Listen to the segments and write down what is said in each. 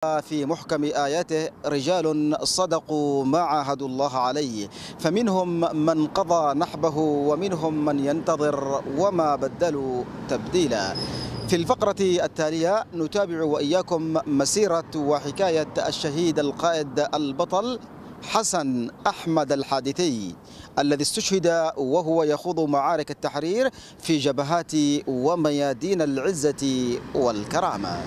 في محكم آياته رجال صدقوا ما عاهدوا الله عليه، فمنهم من قضى نحبه ومنهم من ينتظر وما بدلوا تبديلا. في الفقرة التالية نتابع وإياكم مسيرة وحكاية الشهيد القائد البطل حسن أحمد الحادثي الذي استشهد وهو يخوض معارك التحرير في جبهات وميادين العزة والكرامة.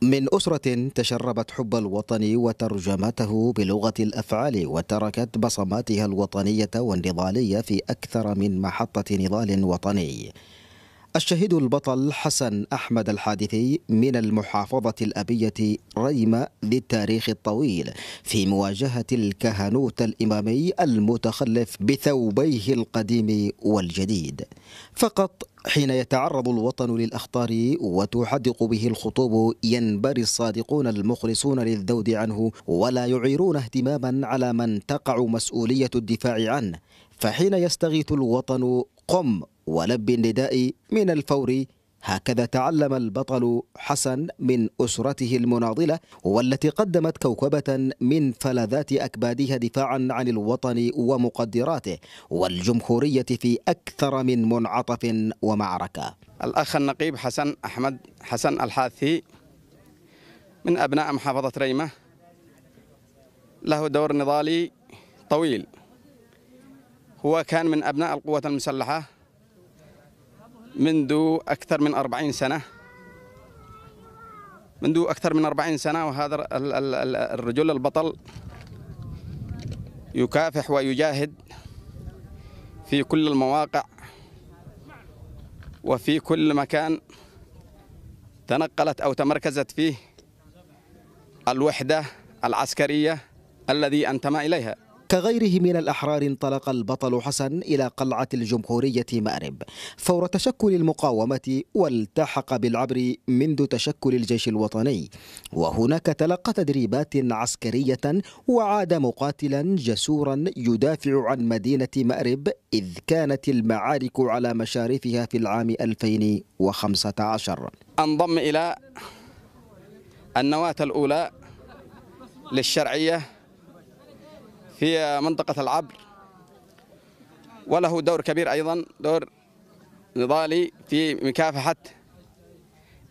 من أسرة تشربت حب الوطن وترجمته بلغة الأفعال وتركت بصماتها الوطنية والنضالية في أكثر من محطة نضال وطني. الشهيد البطل حسن أحمد الحادثي من المحافظة الأبية ريمة ذي التاريخ الطويل في مواجهة الكهنوت الإمامي المتخلف بثوبيه القديم والجديد. فقط حين يتعرض الوطن للأخطار وتحدق به الخطوب ينبري الصادقون المخلصون للذود عنه ولا يعيرون اهتماما على من تقع مسؤولية الدفاع عنه. فحين يستغيث الوطن قم ولب النداء من الفور. هكذا تعلم البطل حسن من أسرته المناضلة والتي قدمت كوكبة من فلذات أكبادها دفاعا عن الوطن ومقدراته والجمهورية في أكثر من منعطف ومعركة. الأخ النقيب حسن أحمد حسن الحادثي من أبناء محافظة ريمة، له دور نضالي طويل. هو كان من أبناء القوات المسلحة منذ أكثر من 40 سنة، وهذا الرجل البطل يكافح ويجاهد في كل المواقع وفي كل مكان تنقلت أو تمركزت فيه الوحدة العسكرية الذي انتمى إليها. كغيره من الأحرار انطلق البطل حسن إلى قلعة الجمهورية مأرب فور تشكل المقاومة والتحق بالعبر منذ تشكل الجيش الوطني، وهناك تلقى تدريبات عسكرية وعاد مقاتلا جسورا يدافع عن مدينة مأرب إذ كانت المعارك على مشارفها في العام 2015. انضم إلى النواة الأولى للشرعية في منطقة العبر، وله دور كبير أيضا، دور نضالي في مكافحة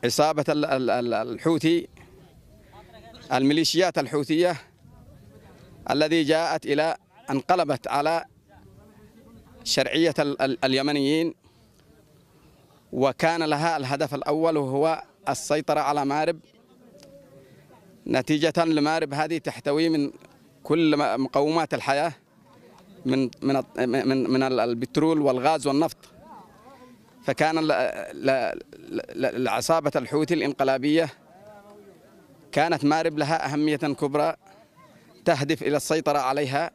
عصابة الحوثي، الميليشيات الحوثية الذي جاءت إلى انقلبت على شرعية اليمنيين، وكان لها الهدف الأول وهو السيطرة على مأرب، نتيجة لمأرب هذه تحتوي من كل مقومات الحياة من البترول والغاز والنفط. فكان العصابة الحوثي الانقلابية كانت مأرب لها أهمية كبرى تهدف إلى السيطرة عليها.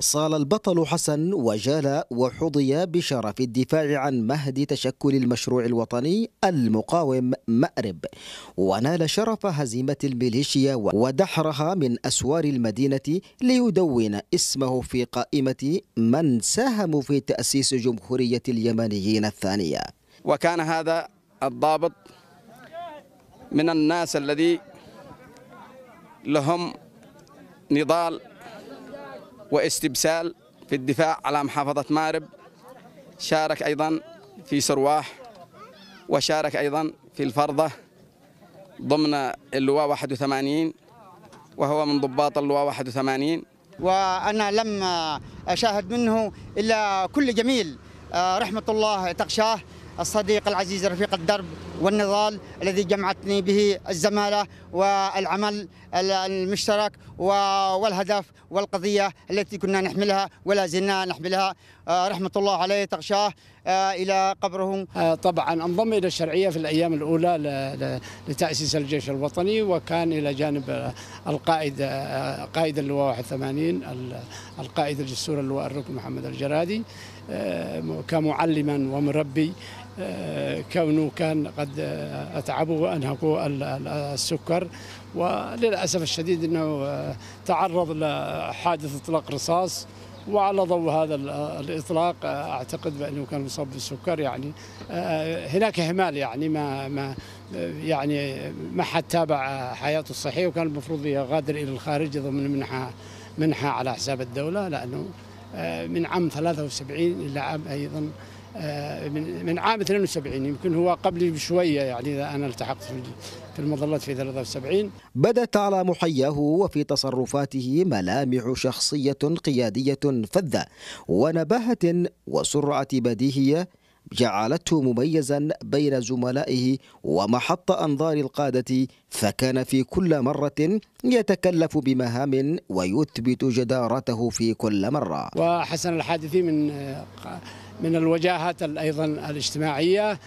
صال البطل حسن وجال وحظي بشرف الدفاع عن مهد تشكل المشروع الوطني المقاوم مأرب، ونال شرف هزيمة الميليشيا ودحرها من أسوار المدينة ليدون اسمه في قائمة من ساهموا في تأسيس جمهورية اليمنيين الثانية. وكان هذا الضابط من الناس الذي لهم نضال واستبسال في الدفاع على محافظة مأرب. شارك أيضا في سرواح، وشارك أيضا في الفرضة ضمن اللواء 81، وهو من ضباط اللواء 81. وأنا لم أشاهد منه إلا كل جميل، رحمة الله تغشاه، الصديق العزيز رفيق الدرب والنضال الذي جمعتني به الزمالة والعمل المشترك والهدف والقضية التي كنا نحملها ولا زلنا نحملها، رحمة الله عليه تغشاه إلى قبره. طبعا انضم إلى الشرعية في الأيام الأولى لتأسيس الجيش الوطني، وكان إلى جانب قائد اللواء 81 القائد الجسور اللواء الركن محمد الجرادي كمعلما ومربي، كونه كان قد أتعبوا وأنهكوا السكر، وللأسف الشديد أنه تعرض لحادث إطلاق رصاص وعلى ضوء هذا الإطلاق أعتقد بأنه كان مصاب بالسكر. يعني هناك إهمال، يعني ما حد تابع حياته الصحية، وكان المفروض يغادر إلى الخارج ضمن منحة على حساب الدولة، لأنه من عام 73 إلى عام أيضا من عام 72، يمكن هو قبلي بشوية، يعني إذا أنا التحقت في المظلات في 73. بدت على محياه وفي تصرفاته ملامح شخصية قيادية فذة ونباهة وسرعة بديهية جعلته مميزا بين زملائه ومحط أنظار القادة، فكان في كل مرة يتكلف بمهام ويثبت جدارته في كل مرة. وحسن الحادثي من الوجاهات أيضا الاجتماعية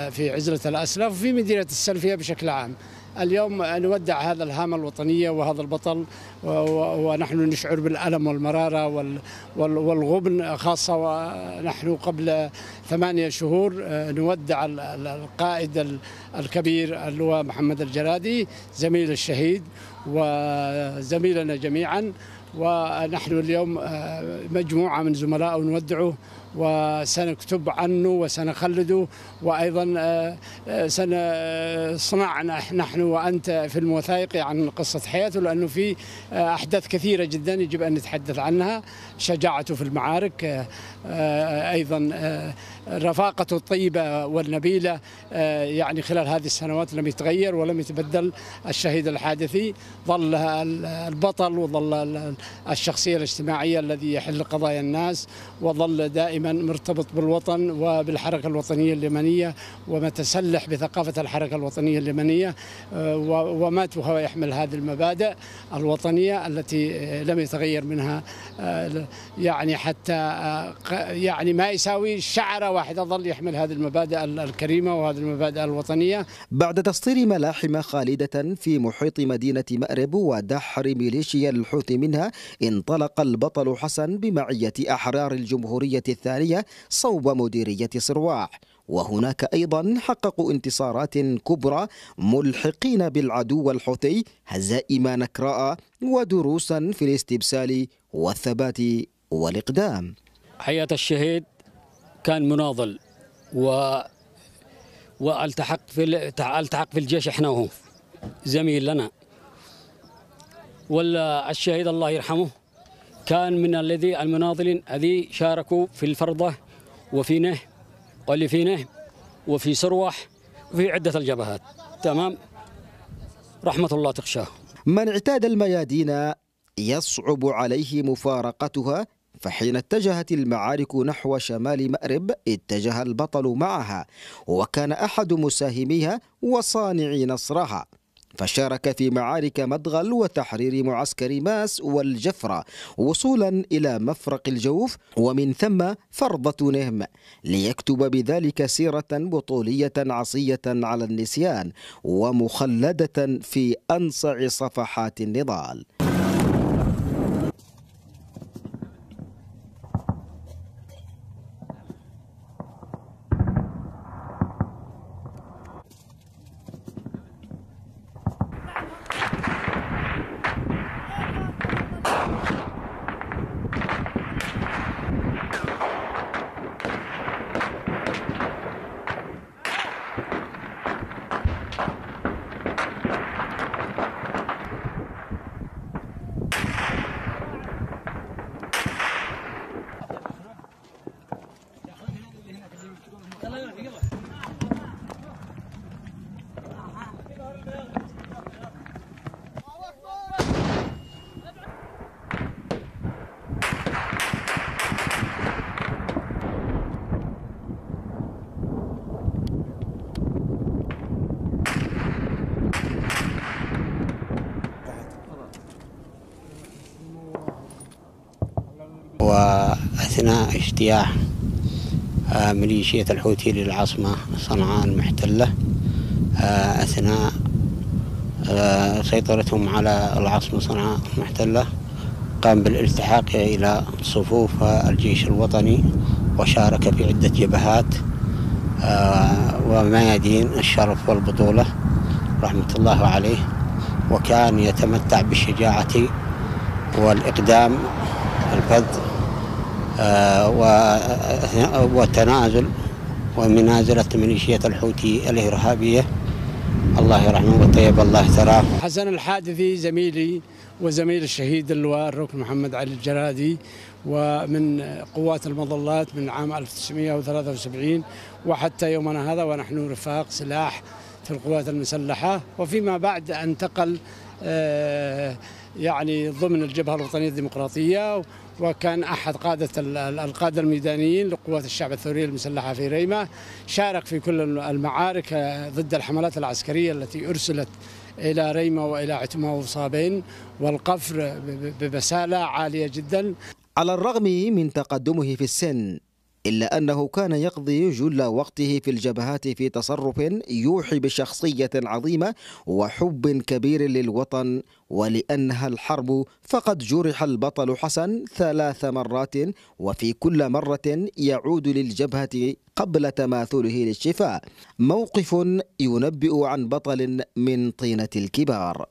في عزلة الأسلف وفي مدينة السلفية بشكل عام. اليوم نودع هذا الهامة الوطنية وهذا البطل، ونحن نشعر بالألم والمرارة والغبن، خاصة ونحن قبل 8 شهور نودع القائد الكبير اللواء محمد الجرادي، زميل الشهيد وزميلنا جميعا. ونحن اليوم مجموعة من زملائه نودعه وسنكتب عنه وسنخلده، وأيضا سنصنع نحن وأنت فيلم وثائقي عن قصة حياته، لأنه في أحداث كثيرة جدا يجب أن نتحدث عنها. شجاعته في المعارك، أيضا رفاقته الطيبة والنبيلة، يعني خلال هذه السنوات لم يتغير ولم يتبدل. الشهيد الحادثي ظل البطل وظل الشخصية الاجتماعية الذي يحل قضايا الناس، وظل دائما مرتبط بالوطن وبالحركة الوطنية اليمنية، ومتسلح بثقافة الحركة الوطنية اليمنية، ومات وهو يحمل هذه المبادئ الوطنية التي لم يتغير منها، يعني حتى يعني ما يساوي شعرة واحدة ظل يحمل هذه المبادئ الكريمة وهذه المبادئ الوطنية. بعد تسطير ملاحم خالدة في محيط مدينة مأرب ودحر ميليشيا الحوثي منها، انطلق البطل حسن بمعية أحرار الجمهورية الثانية صوب مديرية صرواح، وهناك أيضا حققوا انتصارات كبرى ملحقين بالعدو الحوثي هزائم نكراء ودروسا في الاستبسال والثبات والإقدام. حياة الشهيد كان مناضل والتحق في الجيش احنا وهو زميل لنا، والشهيد الله يرحمه كان من المناضلين الذي شاركوا في الفرضة وفي نه واللي في نه وفي سروح وفي عدة الجبهات. تمام، رحمة الله تخشاه. من اعتاد الميادين يصعب عليه مفارقتها، فحين اتجهت المعارك نحو شمال مأرب اتجه البطل معها، وكان أحد مساهميها وصانعي نصرها، فشارك في معارك مدغل وتحرير معسكر ماس والجفرة وصولا إلى مفرق الجوف، ومن ثم فرضة نهم، ليكتب بذلك سيرة بطولية عصية على النسيان ومخلدة في أنصع صفحات النضال. وأثناء اجتياح ميليشيا الحوثي للعاصمة صنعاء المحتلة، أثناء سيطرتهم على العاصمة صنعاء المحتلة، قام بالالتحاق إلى صفوف الجيش الوطني وشارك في عدة جبهات وميادين الشرف والبطولة رحمة الله عليه، وكان يتمتع بالشجاعة والإقدام الفذ وتنازل ومنازلة ميليشيا الحوثي الإرهابية، الله يرحمه وطيب الله ثراه. حسن الحادثي زميلي وزميل الشهيد اللواء الركن محمد علي الجرادي، ومن قوات المظلات من عام 1973 وحتى يومنا هذا ونحن رفاق سلاح في القوات المسلحة. وفيما بعد انتقل يعني ضمن الجبهة الوطنية الديمقراطية، وكان أحد القادة الميدانيين لقوات الشعب الثورية المسلحة في ريمة. شارك في كل المعارك ضد الحملات العسكرية التي أرسلت إلى ريمة وإلى عتمة وصابين والقفر ببسالة عالية جدا. على الرغم من تقدمه في السن، إلا أنه كان يقضي جل وقته في الجبهات في تصرف يوحي بشخصية عظيمة وحب كبير للوطن، ولأنها الحرب فقد جرح البطل حسن 3 مرات، وفي كل مرة يعود للجبهة قبل تماثله للشفاء. موقف ينبئ عن بطل من طينة الكبار.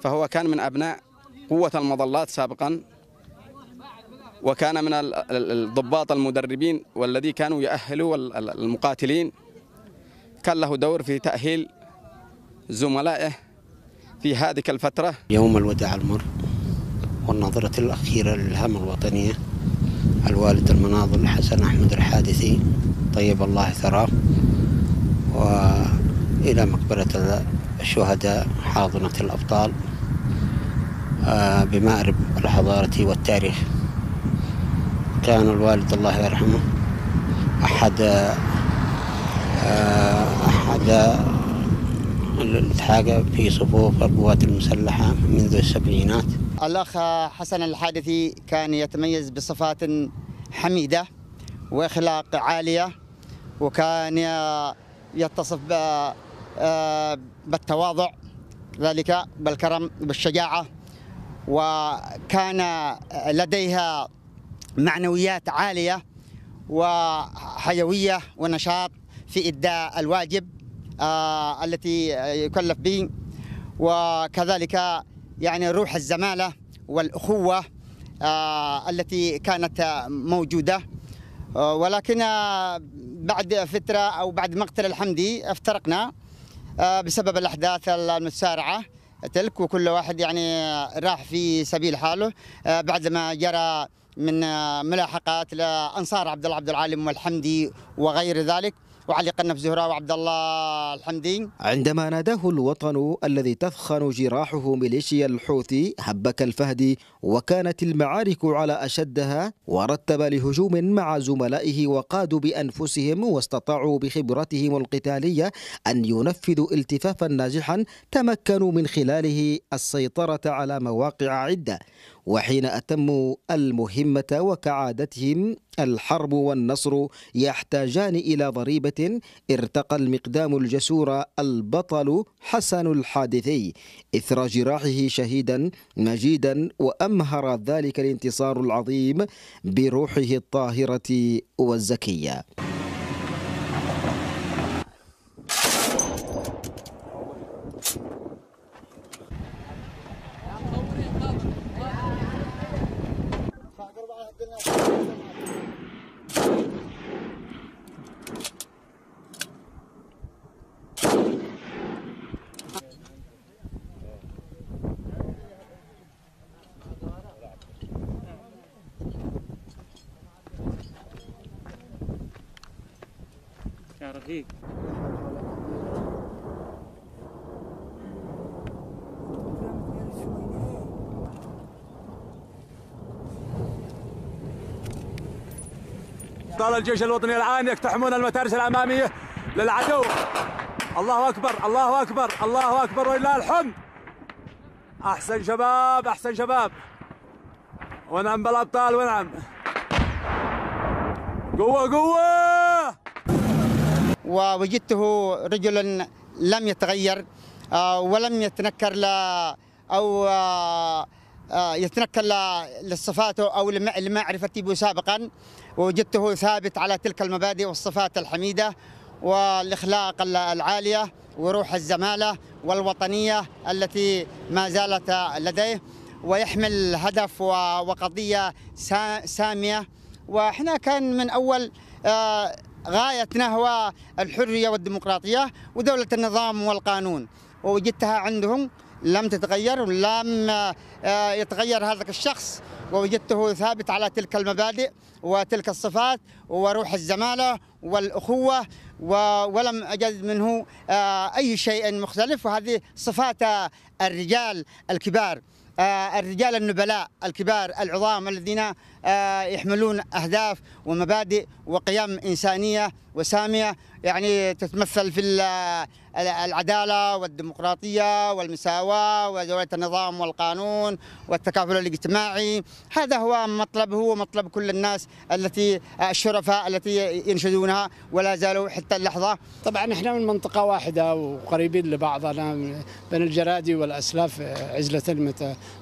فهو كان من أبناء قوة المظلات سابقا، وكان من الضباط المدربين والذي كانوا يؤهلوا المقاتلين. كان له دور في تأهيل زملائه في هذه الفترة. يوم الوداع المر والنظرة الأخيرة للهمة الوطنية، الوالد المناضل حسن أحمد الحادثي طيب الله ثراه، وإلى مقبرة الشهداء حاضنة الأبطال بمأرب الحضارة والتاريخ. كان الوالد الله يرحمه أحد الالتحاق في صفوف القوات المسلحة منذ السبعينات. الأخ حسن الحادثي كان يتميز بصفات حميدة وأخلاق عالية، وكان يتصف بالتواضع ذلك بالكرم بالشجاعة، وكان لديها معنويات عالية وحيوية ونشاط في إداء الواجب التي يكلف به، وكذلك يعني روح الزمالة والأخوة التي كانت موجودة. ولكن بعد فترة أو بعد مقتل الحمدي افترقنا بسبب الأحداث المتسارعة تلك، وكل واحد يعني راح في سبيل حاله بعدما جرى من ملاحقات لأنصار عبد الله عبد العالم والحمدي وغير ذلك، وعلي قنف زهراء وعبد الله الحمدي. عندما ناداه الوطن الذي تثخن جراحه ميليشيا الحوثي هب كالفهد، وكانت المعارك على أشدها، ورتب لهجوم مع زملائه وقادوا بأنفسهم واستطاعوا بخبرتهم القتالية أن ينفذوا التفافا ناجحا تمكنوا من خلاله السيطرة على مواقع عدة. وحين أتموا المهمة وكعادتهم الحرب والنصر يحتاجان إلى ضريبة، ارتقى المقدام الجسور البطل حسن الحادثي إثر جراحه شهيدا مجيدا، وأمهر ذلك الانتصار العظيم بروحه الطاهرة والزكية. يا رفيق أبطال الجيش الوطني الآن يقتحمون المتارس الأمامية للعدو. الله أكبر الله أكبر الله أكبر ولله الحمد. أحسن شباب أحسن شباب، ونعم بالأبطال ونعم. قوة قوة. ووجدته رجلا لم يتغير ولم يتنكر أو يتنكر لصفاته أو لمعرفتي به سابقا، ووجدته ثابت على تلك المبادئ والصفات الحميدة والإخلاق العالية وروح الزمالة والوطنية التي ما زالت لديه، ويحمل هدف وقضية سامية. وإحنا كان من أول غايتنا هو الحرية والديمقراطية ودولة النظام والقانون، ووجدتها عندهم لم تتغير ولم يتغير هذا الشخص، ووجدته ثابت على تلك المبادئ وتلك الصفات وروح الزمالة والأخوة، ولم أجد منه أي شيء مختلف. وهذه صفات الرجال الكبار، الرجال النبلاء الكبار العظام الذين يحملون أهداف ومبادئ وقيم إنسانية وسامية، يعني تتمثل في العدالة والديمقراطية والمساواة ودولة النظام والقانون والتكافل الاجتماعي. هذا هو مطلبه ومطلب كل الناس الشرفاء التي ينشدونها ولا زالوا حتى اللحظة. طبعا احنا من منطقة واحدة وقريبين لبعضنا بين الجرادي والأسلاف، عزلة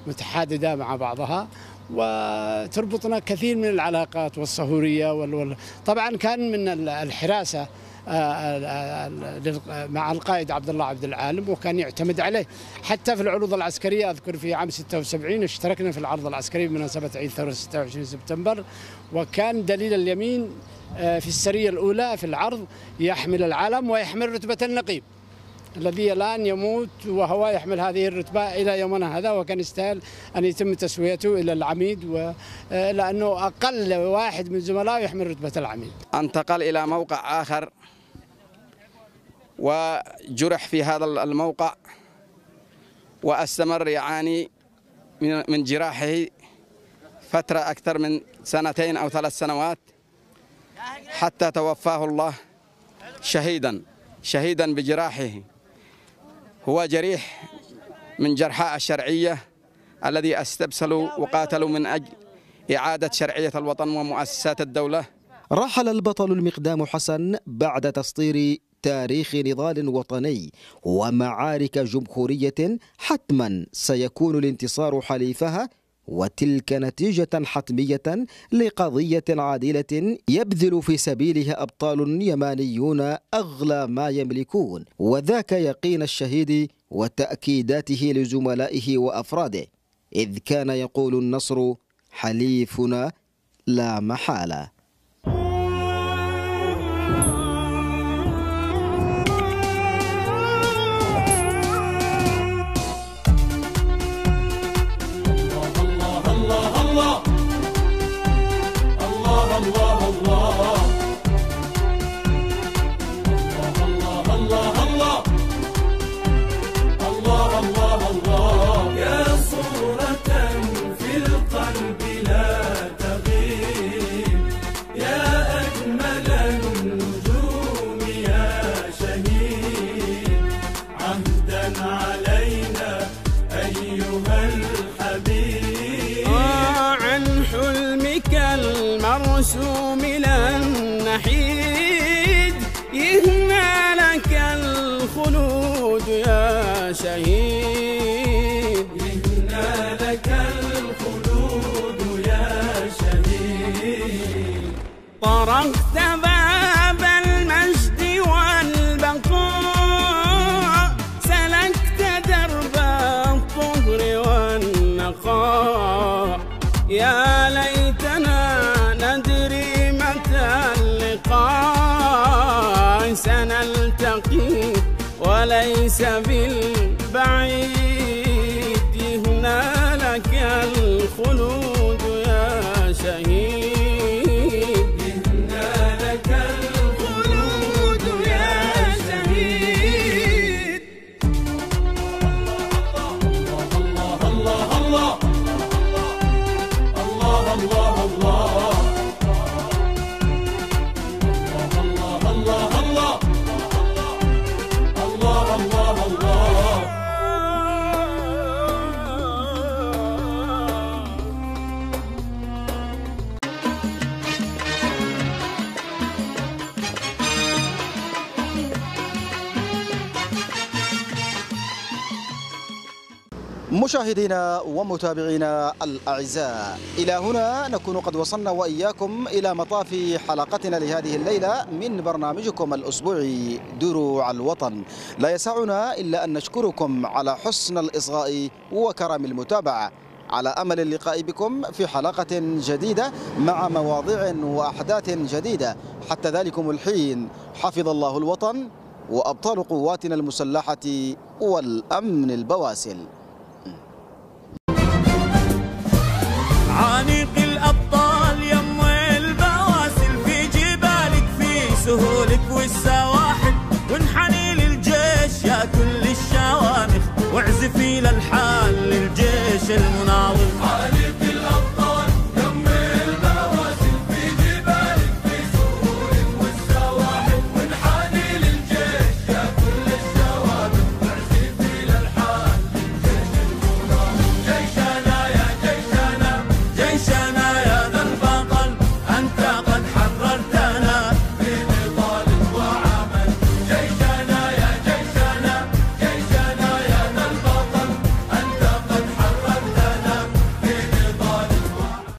متحاددة مع بعضها، وتربطنا كثير من العلاقات والصهورية طبعا كان من الحراسة مع القائد عبد الله عبد العالم، وكان يعتمد عليه حتى في العروض العسكرية. أذكر في عام 76 اشتركنا في العرض العسكري بمناسبة عيد ثورة 26 سبتمبر، وكان دليل اليمين في السرية الأولى في العرض يحمل العلم ويحمل رتبة النقيب الذي الآن يموت وهو يحمل هذه الرتبة إلى يومنا هذا، وكان يستاهل أن يتم تسويته إلى العميد، لأنه أقل واحد من زملائه يحمل رتبة العميد. انتقل إلى موقع آخر وجرح في هذا الموقع، واستمر يعاني من جراحه فترة أكثر من 2 أو 3 سنوات، حتى توفاه الله شهيدا بجراحه. هو جريح من جرحاء الشرعية الذي استبسلوا وقاتلوا من أجل إعادة شرعية الوطن ومؤسسات الدولة. رحل البطل المقدام حسن بعد تسطير تاريخ نضال وطني ومعارك جمهورية حتما سيكون الانتصار حليفها، وتلك نتيجة حتمية لقضية عادلة يبذل في سبيلها أبطال يمانيون أغلى ما يملكون، وذاك يقين الشهيد وتأكيداته لزملائه وأفراده، إذ كان يقول النصر حليفنا لا محالة. المرسوم للنحيد يهنى لك الخلود يا شهيد، يهنى لك الخلود يا شهيد. طرقت باب المجد والبقاء، سلكت درب الطهر والنقاء، يا ليتنا ندري متى اللقاء، سنلتقي وليس بالبعيد، يهنى لك الخلود يا شهيد، يهنى لك الخلود يا شهيد. الله الله الله الله الله الله الله. مشاهدينا ومتابعينا الأعزاء، إلى هنا نكون قد وصلنا وإياكم إلى مطاف حلقتنا لهذه الليلة من برنامجكم الأسبوعي دروع الوطن. لا يسعنا إلا أن نشكركم على حسن الإصغاء وكرم المتابعة، على أمل اللقاء بكم في حلقة جديدة مع مواضيع وأحداث جديدة. حتى ذلكم الحين حفظ الله الوطن وأبطال قواتنا المسلحة والأمن البواسل. عانق الأبطال يم البواسل، في جبالك في سهولك والسواسل.